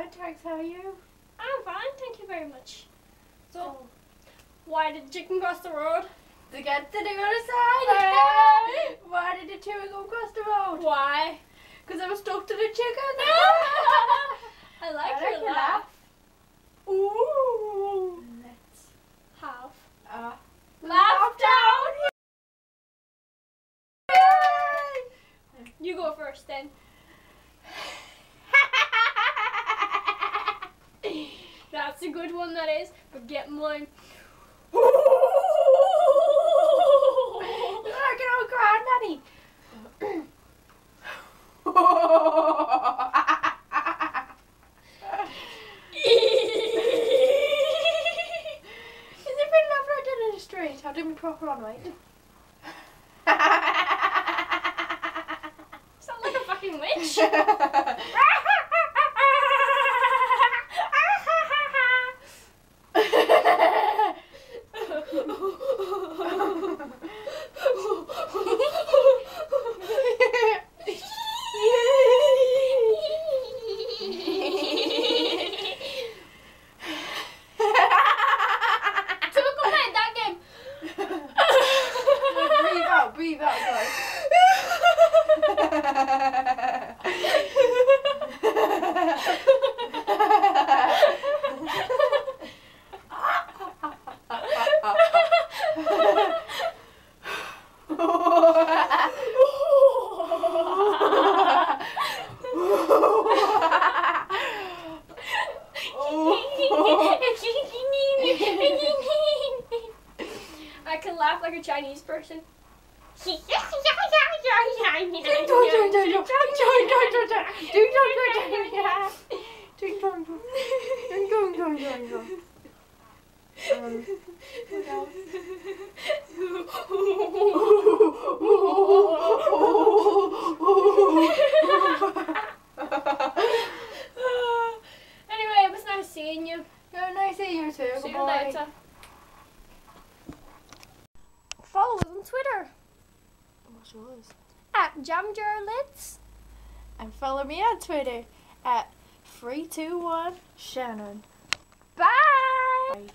fine, thanks. How are you? I'm fine, thank you very much. So, why did the chicken cross the road? To get to the other side. Why did the two go across the road? Why? Because I was stuck to the chicken. I like your laugh. Ooh. Let's Have laugh down. You go first then. That's a good one, that is. But get mine. Look at old granddaddy. Is it been left right down the street? I'll do my proper on, right? Sound like a fucking witch. Breathe out, guys. I can laugh like a Chinese person. Anyway, it was nice seeing you. Yeah, nice seeing you too. See you Goodbye. later. Follow us on Twitter What's yours? at JamJarLids. And follow me on Twitter at 321Shannon. Bye!